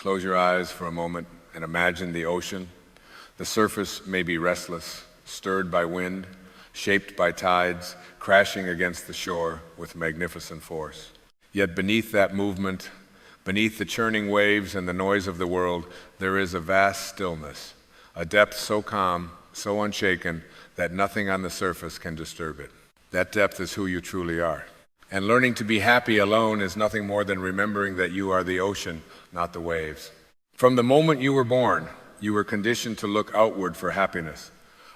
Close your eyes for a moment and imagine the ocean. The surface may be restless, stirred by wind, shaped by tides, crashing against the shore with magnificent force. Yet beneath that movement, beneath the churning waves and the noise of the world, there is a vast stillness, a depth so calm, so unshaken, that nothing on the surface can disturb it. That depth is who you truly are. And learning to be happy alone is nothing more than remembering that you are the ocean, not the waves. From the moment you were born, you were conditioned to look outward for happiness.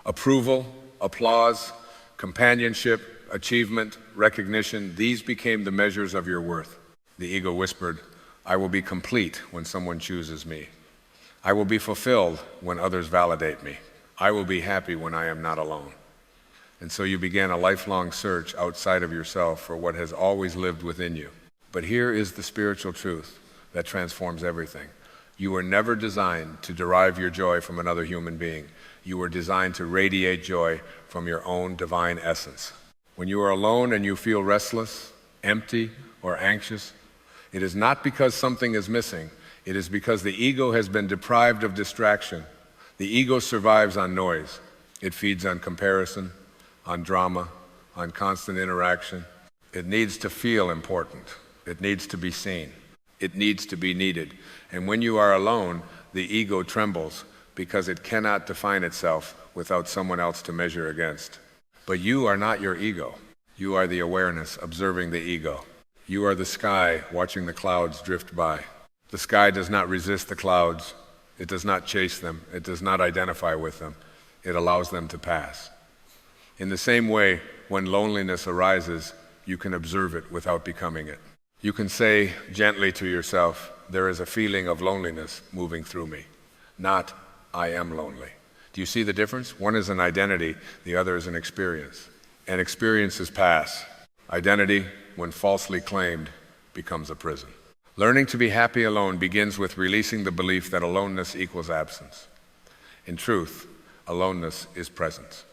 Approval, applause, companionship, achievement, recognition, these became the measures of your worth. The ego whispered, "I will be complete when someone chooses me. I will be fulfilled when others validate me. I will be happy when I am not alone." And so you began a lifelong search outside of yourself for what has always lived within you. But here is the spiritual truth that transforms everything. You were never designed to derive your joy from another human being. You were designed to radiate joy from your own divine essence. When you are alone and you feel restless, empty, or anxious, it is not because something is missing. It is because the ego has been deprived of distraction. The ego survives on noise. It feeds on comparison, on drama, on constant interaction. It needs to feel important. It needs to be seen. It needs to be needed. And when you are alone, the ego trembles because it cannot define itself without someone else to measure against. But you are not your ego. You are the awareness observing the ego. You are the sky watching the clouds drift by. The sky does not resist the clouds. It does not chase them. It does not identify with them. It allows them to pass. In the same way, when loneliness arises, you can observe it without becoming it. You can say gently to yourself, "There is a feeling of loneliness moving through me," not "I am lonely." Do you see the difference? One is an identity, the other is an experience. And experiences pass. Identity, when falsely claimed, becomes a prison. Learning to be happy alone begins with releasing the belief that aloneness equals absence. In truth, aloneness is presence.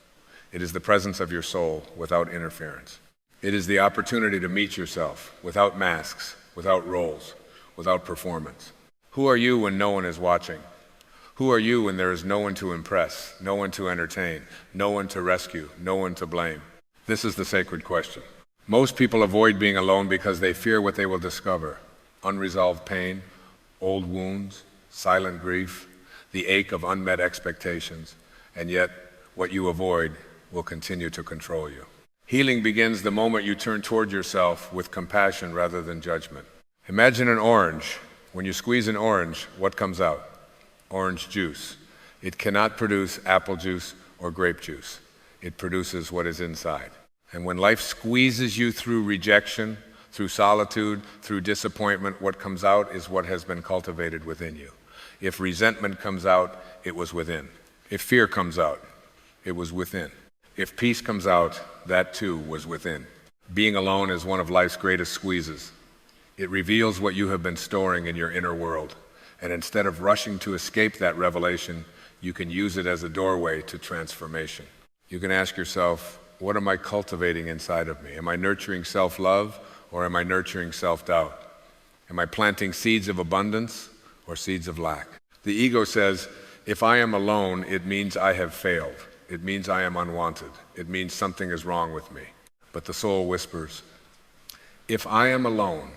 It is the presence of your soul without interference. It is the opportunity to meet yourself without masks, without roles, without performance. Who are you when no one is watching? Who are you when there is no one to impress, no one to entertain, no one to rescue, no one to blame? This is the sacred question. Most people avoid being alone because they fear what they will discover: unresolved pain, old wounds, silent grief, the ache of unmet expectations, and yet what you avoid will continue to control you. Healing begins the moment you turn toward yourself with compassion rather than judgment. Imagine an orange. When you squeeze an orange, what comes out? Orange juice. It cannot produce apple juice or grape juice. It produces what is inside. And when life squeezes you through rejection, through solitude, through disappointment, what comes out is what has been cultivated within you. If resentment comes out, it was within. If fear comes out, it was within. If peace comes out, that too was within. Being alone is one of life's greatest squeezes. It reveals what you have been storing in your inner world. And instead of rushing to escape that revelation, you can use it as a doorway to transformation. You can ask yourself, what am I cultivating inside of me? Am I nurturing self-love or am I nurturing self-doubt? Am I planting seeds of abundance or seeds of lack? The ego says, if I am alone, it means I have failed. It means I am unwanted. It means something is wrong with me. But the soul whispers, if I am alone,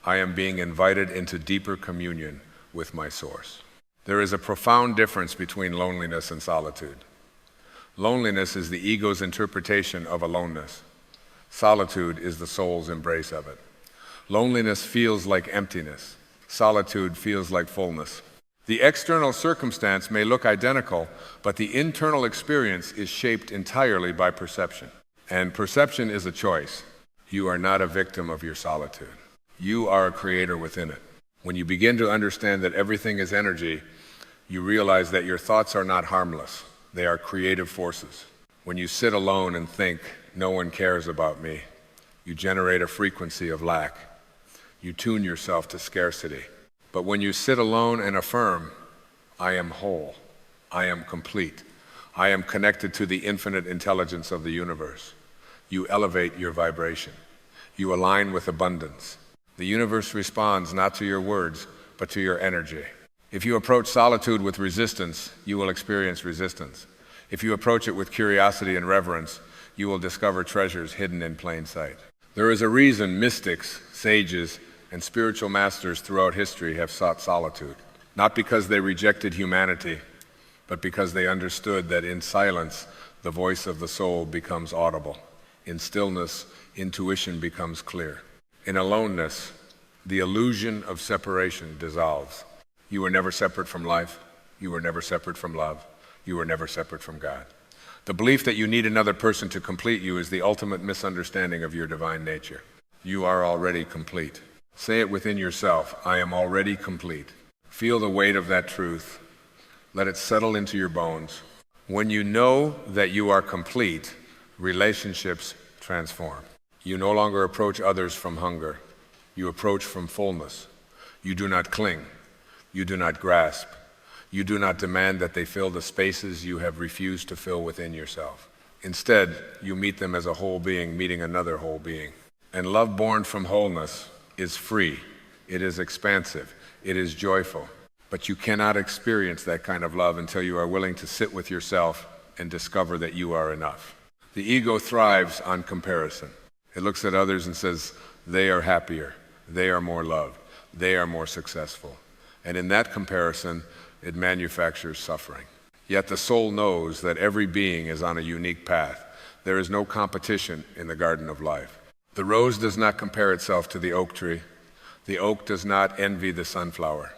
I am being invited into deeper communion with my source. There is a profound difference between loneliness and solitude. Loneliness is the ego's interpretation of aloneness. Solitude is the soul's embrace of it. Loneliness feels like emptiness. Solitude feels like fullness. The external circumstance may look identical, but the internal experience is shaped entirely by perception. And perception is a choice. You are not a victim of your solitude. You are a creator within it. When you begin to understand that everything is energy, you realize that your thoughts are not harmless. They are creative forces. When you sit alone and think, no one cares about me, you generate a frequency of lack. You tune yourself to scarcity. But when you sit alone and affirm, I am whole, I am complete, I am connected to the infinite intelligence of the universe, you elevate your vibration. You align with abundance. The universe responds not to your words, but to your energy. If you approach solitude with resistance, you will experience resistance. If you approach it with curiosity and reverence, you will discover treasures hidden in plain sight. There is a reason mystics, sages, and spiritual masters throughout history have sought solitude. Not because they rejected humanity, but because they understood that in silence, the voice of the soul becomes audible. In stillness, intuition becomes clear. In aloneness, the illusion of separation dissolves. You were never separate from life. You were never separate from love. You were never separate from God. The belief that you need another person to complete you is the ultimate misunderstanding of your divine nature. You are already complete. Say it within yourself, I am already complete. Feel the weight of that truth. Let it settle into your bones. When you know that you are complete, relationships transform. You no longer approach others from hunger. You approach from fullness. You do not cling. You do not grasp. You do not demand that they fill the spaces you have refused to fill within yourself. Instead, you meet them as a whole being meeting another whole being. And love born from wholeness is free. It is expansive. It is joyful. But you cannot experience that kind of love until you are willing to sit with yourself and discover that you are enough. The ego thrives on comparison. It looks at others and says, they are happier, they are more loved, they are more successful. And in that comparison, it manufactures suffering. Yet the soul knows that every being is on a unique path. There is no competition in the garden of life. The rose does not compare itself to the oak tree. The oak does not envy the sunflower.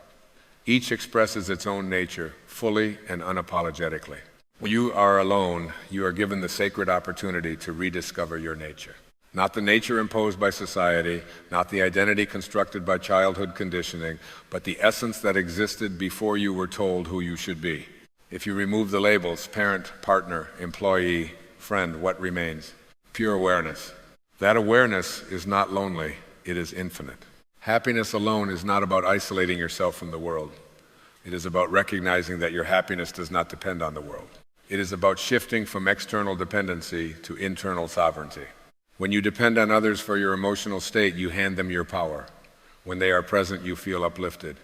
Each expresses its own nature fully and unapologetically. When you are alone, you are given the sacred opportunity to rediscover your nature. Not the nature imposed by society, not the identity constructed by childhood conditioning, but the essence that existed before you were told who you should be. If you remove the labels, parent, partner, employee, friend, what remains? Pure awareness. That awareness is not lonely, it is infinite. Happiness alone is not about isolating yourself from the world. It is about recognizing that your happiness does not depend on the world. It is about shifting from external dependency to internal sovereignty. When you depend on others for your emotional state, you hand them your power. When they are present, you feel uplifted.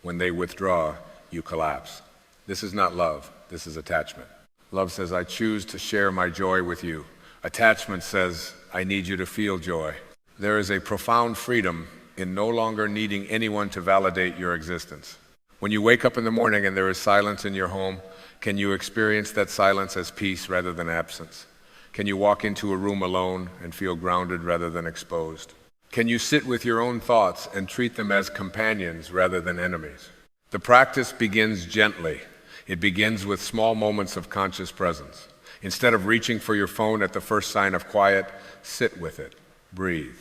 When they withdraw, you collapse. This is not love, this is attachment. Love says, I choose to share my joy with you. Attachment says, I need you to feel joy. There is a profound freedom in no longer needing anyone to validate your existence. When you wake up in the morning and there is silence in your home, can you experience that silence as peace rather than absence? Can you walk into a room alone and feel grounded rather than exposed? Can you sit with your own thoughts and treat them as companions rather than enemies? The practice begins gently. It begins with small moments of conscious presence. Instead of reaching for your phone at the first sign of quiet, sit with it. Breathe.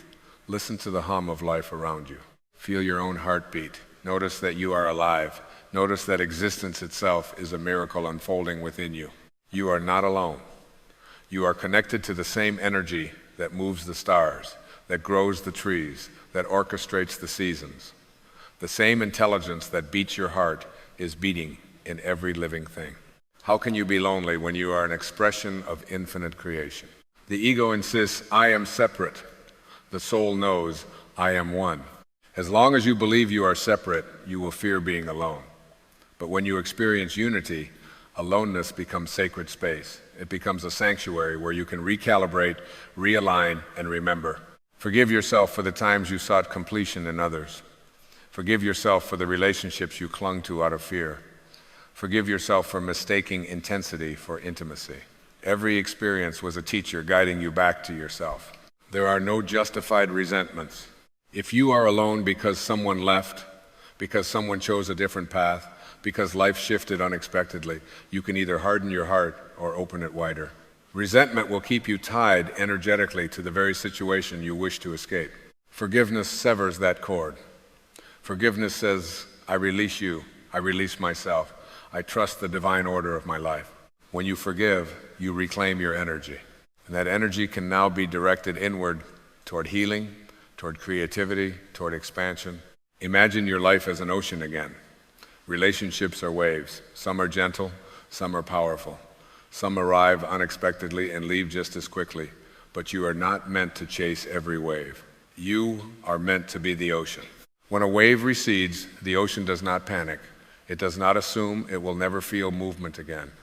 Listen to the hum of life around you. Feel your own heartbeat. Notice that you are alive. Notice that existence itself is a miracle unfolding within you. You are not alone. You are connected to the same energy that moves the stars, that grows the trees, that orchestrates the seasons. The same intelligence that beats your heart is beating in every living thing. How can you be lonely when you are an expression of infinite creation? The ego insists, I am separate. The soul knows, I am one. As long as you believe you are separate, you will fear being alone. But when you experience unity, aloneness becomes sacred space. It becomes a sanctuary where you can recalibrate, realign, and remember. Forgive yourself for the times you sought completion in others. Forgive yourself for the relationships you clung to out of fear. Forgive yourself for mistaking intensity for intimacy. Every experience was a teacher guiding you back to yourself. There are no justified resentments. If you are alone because someone left, because someone chose a different path, because life shifted unexpectedly, you can either harden your heart or open it wider. Resentment will keep you tied energetically to the very situation you wish to escape. Forgiveness severs that cord. Forgiveness says, I release you, I release myself. I trust the divine order of my life. When you forgive, you reclaim your energy. And that energy can now be directed inward toward healing, toward creativity, toward expansion. Imagine your life as an ocean again. Relationships are waves. Some are gentle, some are powerful. Some arrive unexpectedly and leave just as quickly. But you are not meant to chase every wave. You are meant to be the ocean. When a wave recedes, the ocean does not panic. It does not assume it will never feel movement again.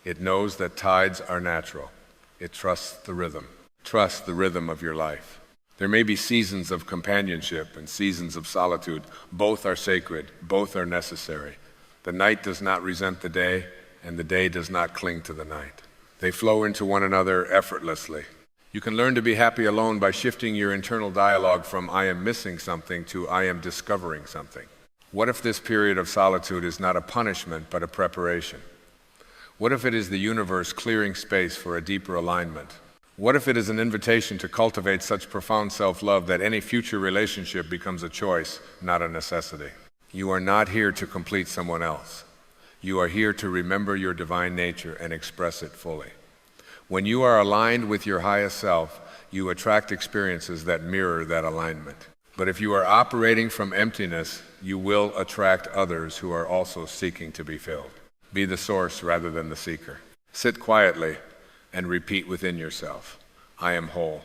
It knows that tides are natural. It trusts the rhythm. Trust the rhythm of your life. There may be seasons of companionship and seasons of solitude. Both are sacred. Both are necessary. The night does not resent the day, and the day does not cling to the night. They flow into one another effortlessly. You can learn to be happy alone by shifting your internal dialogue from "I am missing something" to "I am discovering something." What if this period of solitude is not a punishment, but a preparation? What if it is the universe clearing space for a deeper alignment? What if it is an invitation to cultivate such profound self-love that any future relationship becomes a choice, not a necessity? You are not here to complete someone else. You are here to remember your divine nature and express it fully. When you are aligned with your highest self, you attract experiences that mirror that alignment. But if you are operating from emptiness, you will attract others who are also seeking to be filled. Be the source rather than the seeker. Sit quietly and repeat within yourself, "I am whole,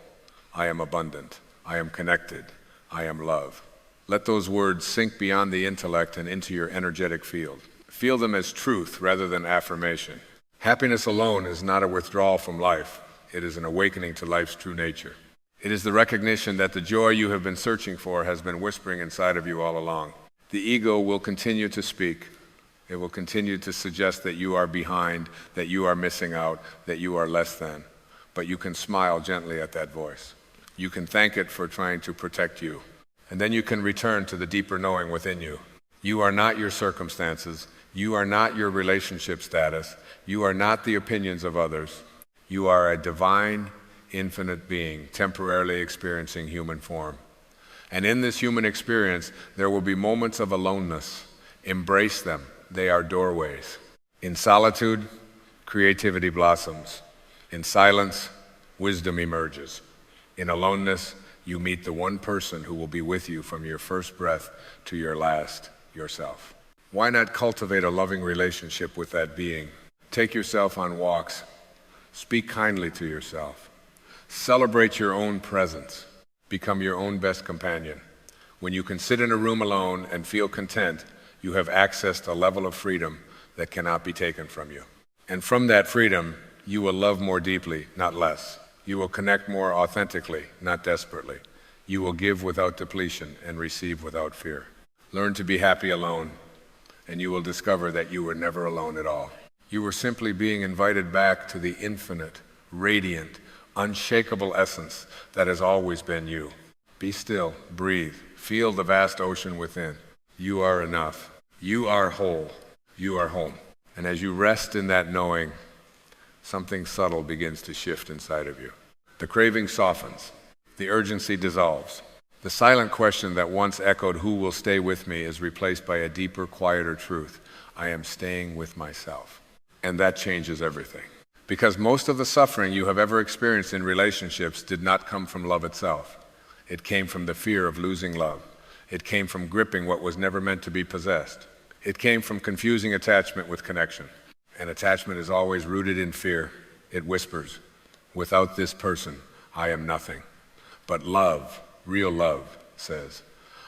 I am abundant, I am connected, I am love." Let those words sink beyond the intellect and into your energetic field. Feel them as truth rather than affirmation. Happiness alone is not a withdrawal from life. It is an awakening to life's true nature. It is the recognition that the joy you have been searching for has been whispering inside of you all along. The ego will continue to speak. It will continue to suggest that you are behind, that you are missing out, that you are less than. But you can smile gently at that voice. You can thank it for trying to protect you. And then you can return to the deeper knowing within you. You are not your circumstances. You are not your relationship status. You are not the opinions of others. You are a divine, infinite being, temporarily experiencing human form. And in this human experience, there will be moments of aloneness. Embrace them. They are doorways. In solitude, creativity blossoms. In silence, wisdom emerges. In aloneness, you meet the one person who will be with you from your first breath to your last, yourself. Why not cultivate a loving relationship with that being? Take yourself on walks. Speak kindly to yourself. Celebrate your own presence. Become your own best companion. When you can sit in a room alone and feel content, you have accessed a level of freedom that cannot be taken from you. And from that freedom, you will love more deeply, not less. You will connect more authentically, not desperately. You will give without depletion and receive without fear. Learn to be happy alone, and you will discover that you were never alone at all. You were simply being invited back to the infinite, radiant, unshakable essence that has always been you. Be still, breathe, feel the vast ocean within. You are enough. You are whole. You are home. And as you rest in that knowing, something subtle begins to shift inside of you. The craving softens. The urgency dissolves. The silent question that once echoed, "Who will stay with me?" is replaced by a deeper, quieter truth. I am staying with myself. And that changes everything. Because most of the suffering you have ever experienced in relationships did not come from love itself. It came from the fear of losing love. It came from gripping what was never meant to be possessed. It came from confusing attachment with connection. And attachment is always rooted in fear. It whispers, "Without this person, I am nothing." But love, real love, says,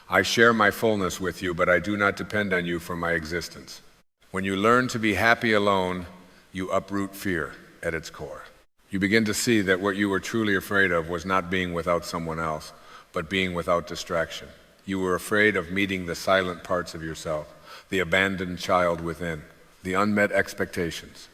"I share my fullness with you, but I do not depend on you for my existence." When you learn to be happy alone, you uproot fear at its core. You begin to see that what you were truly afraid of was not being without someone else, but being without distraction. You were afraid of meeting the silent parts of yourself, the abandoned child within, the unmet expectations,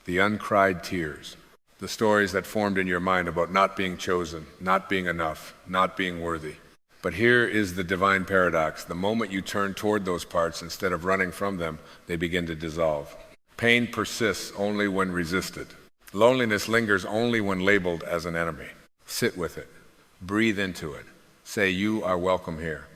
the uncried tears, the stories that formed in your mind about not being chosen, not being enough, not being worthy. But here is the divine paradox. The moment you turn toward those parts instead of running from them, they begin to dissolve. Pain persists only when resisted. Loneliness lingers only when labeled as an enemy. Sit with it. Breathe into it. Say, "You are welcome here."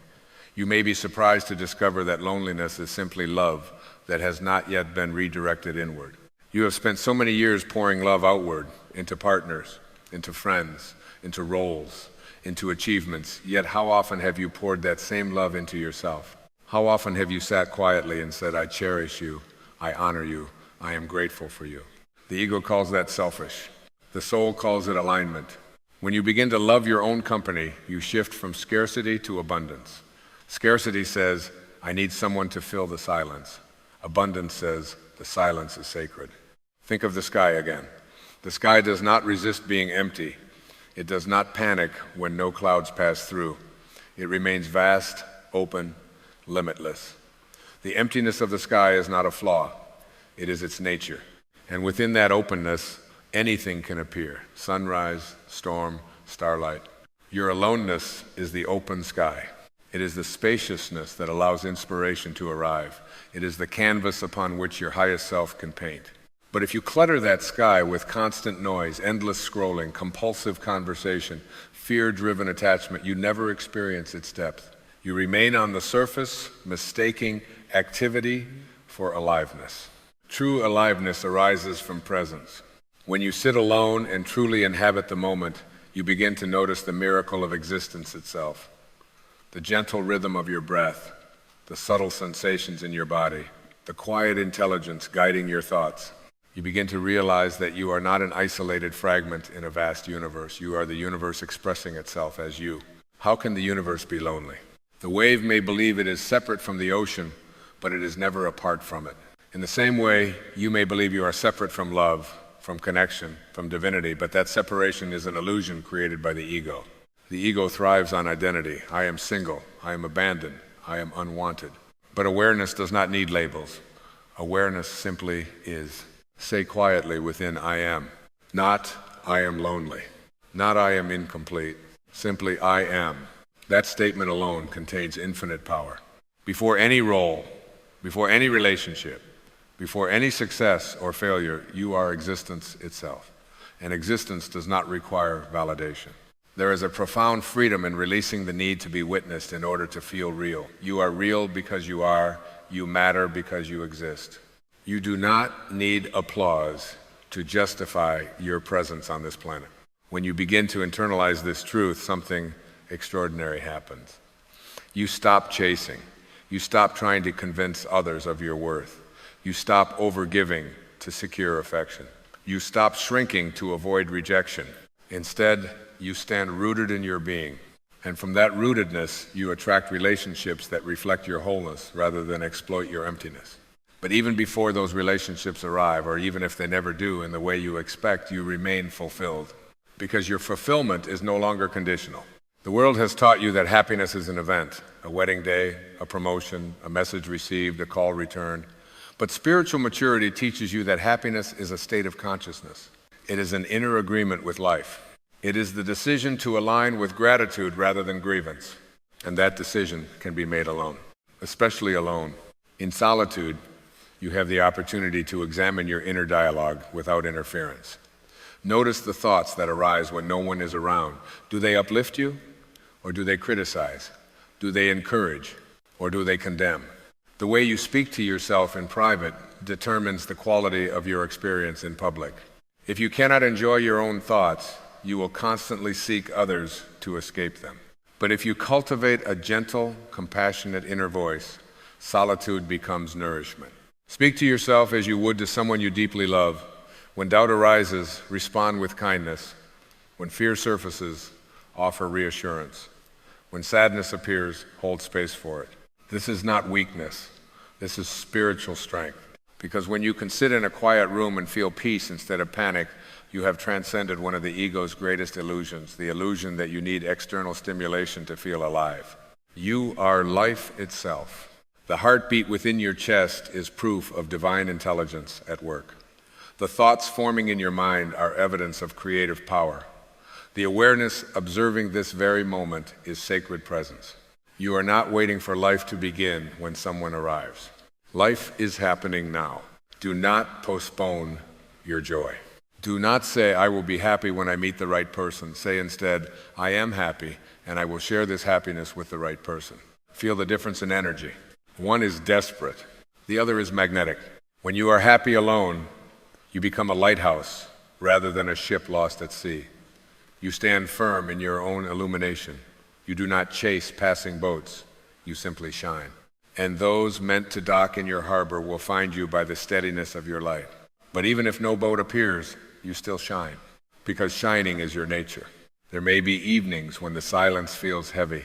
You may be surprised to discover that loneliness is simply love that has not yet been redirected inward. You have spent so many years pouring love outward, into partners, into friends, into roles, into achievements, yet how often have you poured that same love into yourself? How often have you sat quietly and said, "I cherish you, I honor you, I am grateful for you"? The ego calls that selfish. The soul calls it alignment. When you begin to love your own company, you shift from scarcity to abundance. Scarcity says, "I need someone to fill the silence." Abundance says the silence is sacred. Think of the sky again. The sky does not resist being empty. It does not panic when no clouds pass through. It remains vast, open, limitless. The emptiness of the sky is not a flaw. It is its nature. And within that openness, anything can appear. Sunrise, storm, starlight. Your aloneness is the open sky. It is the spaciousness that allows inspiration to arrive. It is the canvas upon which your highest self can paint. But if you clutter that sky with constant noise, endless scrolling, compulsive conversation, fear-driven attachment, you never experience its depth. You remain on the surface, mistaking activity for aliveness. True aliveness arises from presence. When you sit alone and truly inhabit the moment, you begin to notice the miracle of existence itself. The gentle rhythm of your breath, the subtle sensations in your body, the quiet intelligence guiding your thoughts. You begin to realize that you are not an isolated fragment in a vast universe. You are the universe expressing itself as you. How can the universe be lonely? The wave may believe it is separate from the ocean, but it is never apart from it. In the same way, you may believe you are separate from love, from connection, from divinity, but that separation is an illusion created by the ego. The ego thrives on identity. I am single. I am abandoned. I am unwanted. But awareness does not need labels. Awareness simply is. Say quietly within I am. Not I am lonely. Not I am incomplete. Simply I am. That statement alone contains infinite power. Before any role, before any relationship, before any success or failure, you are existence itself. And existence does not require validation. There is a profound freedom in releasing the need to be witnessed in order to feel real. You are real because you are. You matter because you exist. You do not need applause to justify your presence on this planet. When you begin to internalize this truth, something extraordinary happens. You stop chasing. You stop trying to convince others of your worth. You stop overgiving to secure affection. You stop shrinking to avoid rejection. Instead, you stand rooted in your being. And from that rootedness, you attract relationships that reflect your wholeness rather than exploit your emptiness. But even before those relationships arrive, or even if they never do in the way you expect, you remain fulfilled. Because your fulfillment is no longer conditional. The world has taught you that happiness is an event, a wedding day, a promotion, a message received, a call returned. But spiritual maturity teaches you that happiness is a state of consciousness. It is an inner agreement with life. It is the decision to align with gratitude rather than grievance. And that decision can be made alone, especially alone. In solitude, you have the opportunity to examine your inner dialogue without interference. Notice the thoughts that arise when no one is around. Do they uplift you, or do they criticize? Do they encourage, or do they condemn? The way you speak to yourself in private determines the quality of your experience in public. If you cannot enjoy your own thoughts, you will constantly seek others to escape them. But if you cultivate a gentle, compassionate inner voice, solitude becomes nourishment. Speak to yourself as you would to someone you deeply love. When doubt arises, respond with kindness. When fear surfaces, offer reassurance. When sadness appears, hold space for it. This is not weakness. This is spiritual strength. Because when you can sit in a quiet room and feel peace instead of panic, you have transcended one of the ego's greatest illusions, the illusion that you need external stimulation to feel alive. You are life itself. The heartbeat within your chest is proof of divine intelligence at work. The thoughts forming in your mind are evidence of creative power. The awareness observing this very moment is sacred presence. You are not waiting for life to begin when someone arrives. Life is happening now. Do not postpone your joy. Do not say, I will be happy when I meet the right person. Say instead, I am happy, and I will share this happiness with the right person. Feel the difference in energy. One is desperate. The other is magnetic. When you are happy alone, you become a lighthouse rather than a ship lost at sea. You stand firm in your own illumination. You do not chase passing boats. You simply shine. And those meant to dock in your harbor will find you by the steadiness of your light. But even if no boat appears, you still shine, because shining is your nature. There may be evenings when the silence feels heavy,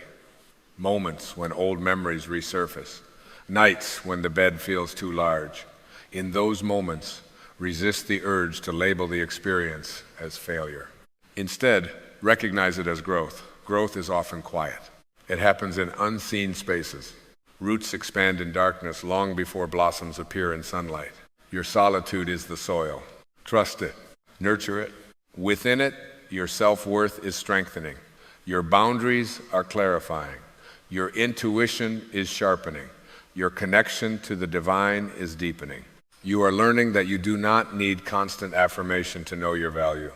moments when old memories resurface, nights when the bed feels too large. In those moments, resist the urge to label the experience as failure. Instead, recognize it as growth. Growth is often quiet. It happens in unseen spaces. Roots expand in darkness long before blossoms appear in sunlight. Your solitude is the soil. Trust it. Nurture it. Within it, your self-worth is strengthening. Your boundaries are clarifying. Your intuition is sharpening. Your connection to the divine is deepening. You are learning that you do not need constant affirmation to know your value.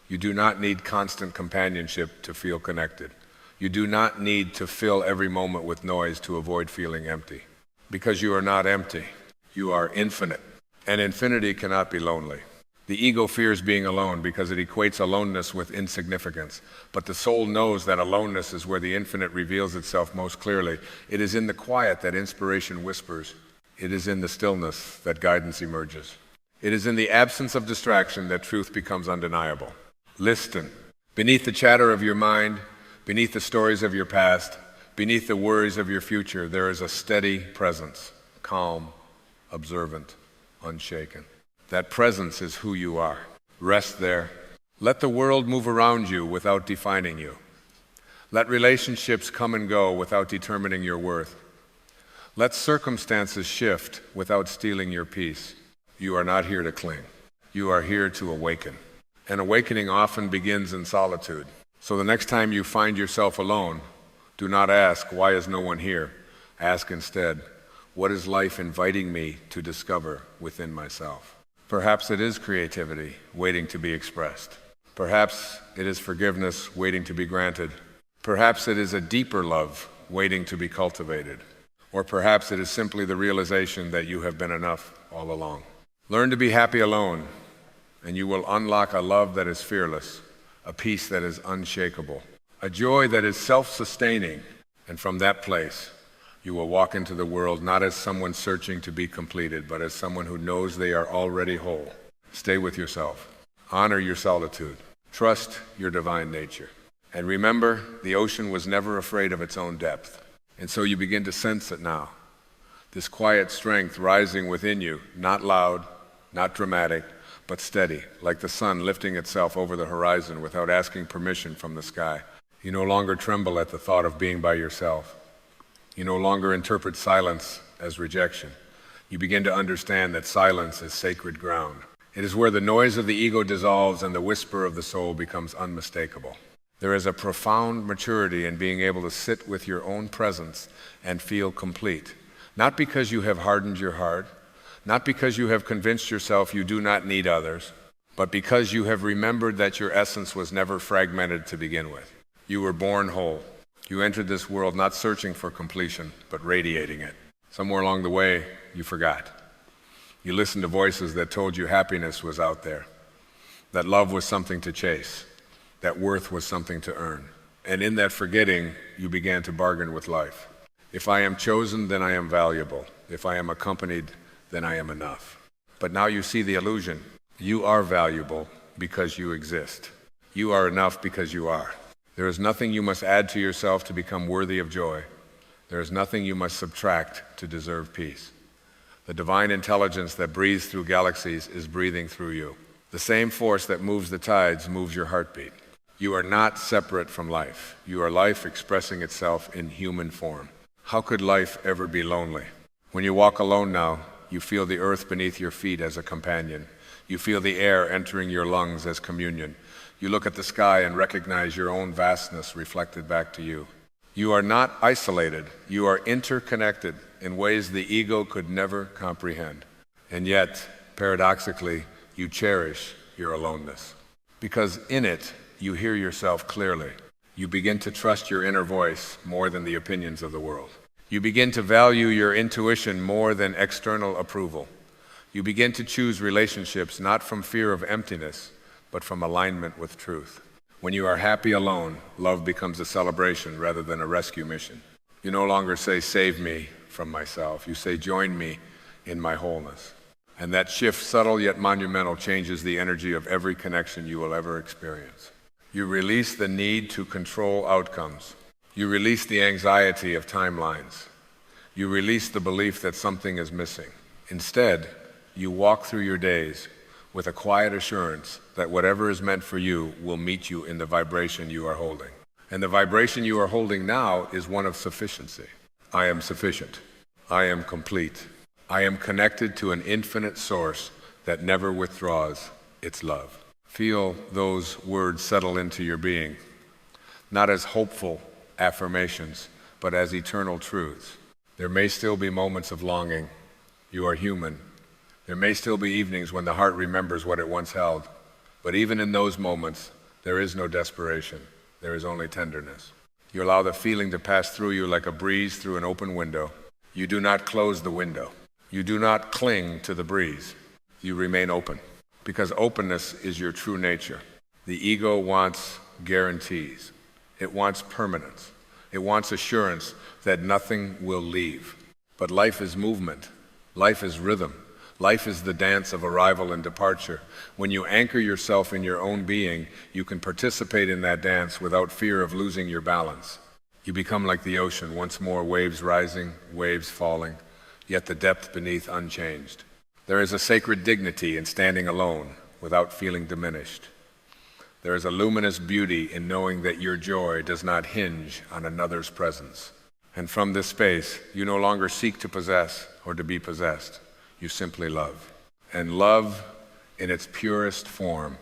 You do not need constant companionship to feel connected. You do not need to fill every moment with noise to avoid feeling empty. Because you are not empty. You are infinite. And infinity cannot be lonely. The ego fears being alone because it equates aloneness with insignificance. But the soul knows that aloneness is where the infinite reveals itself most clearly. It is in the quiet that inspiration whispers. It is in the stillness that guidance emerges. It is in the absence of distraction that truth becomes undeniable. Listen. Beneath the chatter of your mind, beneath the stories of your past, beneath the worries of your future, there is a steady presence, calm, observant, unshaken. That presence is who you are. Rest there. Let the world move around you without defining you. Let relationships come and go without determining your worth. Let circumstances shift without stealing your peace. You are not here to cling. You are here to awaken. And awakening often begins in solitude. So the next time you find yourself alone, do not ask, why is no one here? Ask instead, what is life inviting me to discover within myself? Perhaps it is creativity waiting to be expressed. Perhaps it is forgiveness waiting to be granted. Perhaps it is a deeper love waiting to be cultivated. Or perhaps it is simply the realization that you have been enough all along. Learn to be happy alone, and you will unlock a love that is fearless, a peace that is unshakable, a joy that is self-sustaining. And from that place, you will walk into the world not as someone searching to be completed, but as someone who knows they are already whole. Stay with yourself. Honor your solitude. Trust your divine nature. And remember, the ocean was never afraid of its own depth. And so you begin to sense it now. This quiet strength rising within you, not loud, not dramatic, but steady, like the sun lifting itself over the horizon without asking permission from the sky. You no longer tremble at the thought of being by yourself. You no longer interpret silence as rejection. You begin to understand that silence is sacred ground. It is where the noise of the ego dissolves and the whisper of the soul becomes unmistakable. There is a profound maturity in being able to sit with your own presence and feel complete. Not because you have hardened your heart, not because you have convinced yourself you do not need others, but because you have remembered that your essence was never fragmented to begin with. You were born whole. You entered this world not searching for completion, but radiating it. Somewhere along the way, you forgot. You listened to voices that told you happiness was out there, that love was something to chase, that worth was something to earn. And in that forgetting, you began to bargain with life. If I am chosen, then I am valuable. If I am accompanied, then I am enough. But now you see the illusion. You are valuable because you exist. You are enough because you are. There is nothing you must add to yourself to become worthy of joy. There is nothing you must subtract to deserve peace. The divine intelligence that breathes through galaxies is breathing through you. The same force that moves the tides moves your heartbeat. You are not separate from life. You are life expressing itself in human form. How could life ever be lonely? When you walk alone now, you feel the earth beneath your feet as a companion. You feel the air entering your lungs as communion. You look at the sky and recognize your own vastness reflected back to you. You are not isolated. You are interconnected in ways the ego could never comprehend. And yet, paradoxically, you cherish your aloneness. Because in it, you hear yourself clearly. You begin to trust your inner voice more than the opinions of the world. You begin to value your intuition more than external approval. You begin to choose relationships not from fear of emptiness, but from alignment with truth. When you are happy alone, love becomes a celebration rather than a rescue mission. You no longer say, save me from myself. You say, join me in my wholeness. And that shift, subtle yet monumental, changes the energy of every connection you will ever experience. You release the need to control outcomes. You release the anxiety of timelines. You release the belief that something is missing. Instead, you walk through your days with a quiet assurance that whatever is meant for you will meet you in the vibration you are holding. And the vibration you are holding now is one of sufficiency. I am sufficient. I am complete. I am connected to an infinite source that never withdraws its love. Feel those words settle into your being, not as hopeful affirmations, but as eternal truths. There may still be moments of longing. You are human. There may still be evenings when the heart remembers what it once held. But even in those moments, there is no desperation. There is only tenderness. You allow the feeling to pass through you like a breeze through an open window. You do not close the window. You do not cling to the breeze. You remain open, because openness is your true nature. The ego wants guarantees. It wants permanence. It wants assurance that nothing will leave. But life is movement. Life is rhythm. Life is the dance of arrival and departure. When you anchor yourself in your own being, you can participate in that dance without fear of losing your balance. You become like the ocean, once more waves rising, waves falling, yet the depth beneath unchanged. There is a sacred dignity in standing alone without feeling diminished. There is a luminous beauty in knowing that your joy does not hinge on another's presence. And from this space, you no longer seek to possess or to be possessed. You simply love. And love, in its purest form,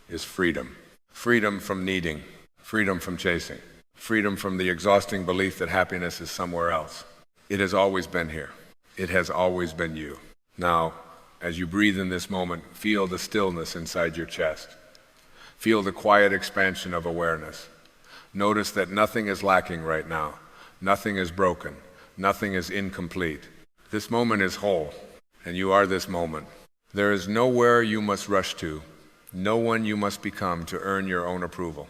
is freedom. Freedom from needing. Freedom from chasing. Freedom from the exhausting belief that happiness is somewhere else. It has always been here. It has always been you. Now, as you breathe in this moment, feel the stillness inside your chest. Feel the quiet expansion of awareness. Notice that nothing is lacking right now. Nothing is broken. Nothing is incomplete. This moment is whole, and you are this moment. There is nowhere you must rush to, no one you must become to earn your own approval.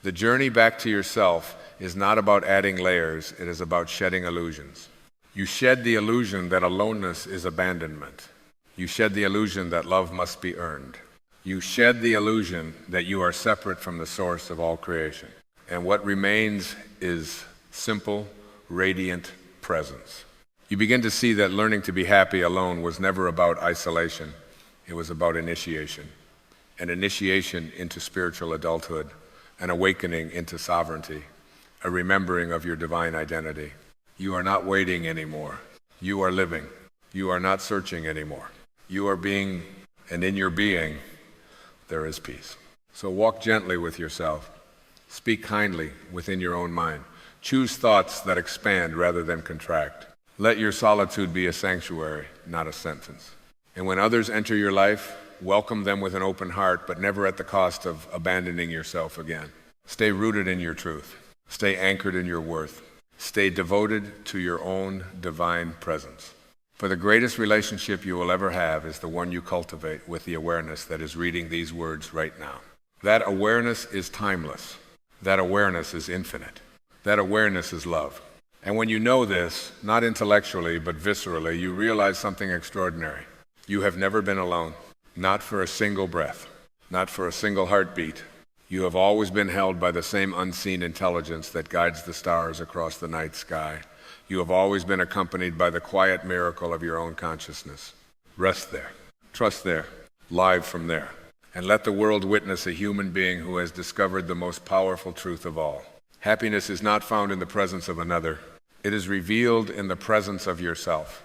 The journey back to yourself is not about adding layers, it is about shedding illusions. You shed the illusion that aloneness is abandonment. You shed the illusion that love must be earned. You shed the illusion that you are separate from the source of all creation. And what remains is simple, radiant presence. You begin to see that learning to be happy alone was never about isolation. It was about initiation. An initiation into spiritual adulthood, an awakening into sovereignty, a remembering of your divine identity. You are not waiting anymore. You are living. You are not searching anymore. You are being, and in your being, there is peace. So walk gently with yourself. Speak kindly within your own mind. Choose thoughts that expand rather than contract. Let your solitude be a sanctuary, not a sentence. And when others enter your life, welcome them with an open heart, but never at the cost of abandoning yourself again. Stay rooted in your truth. Stay anchored in your worth. Stay devoted to your own divine presence. For the greatest relationship you will ever have is the one you cultivate with the awareness that is reading these words right now. That awareness is timeless. That awareness is infinite. That awareness is love. And when you know this, not intellectually but viscerally, you realize something extraordinary. You have never been alone, not for a single breath, not for a single heartbeat. You have always been held by the same unseen intelligence that guides the stars across the night sky. You have always been accompanied by the quiet miracle of your own consciousness. Rest there, trust there, live from there, and let the world witness a human being who has discovered the most powerful truth of all. Happiness is not found in the presence of another. It is revealed in the presence of yourself.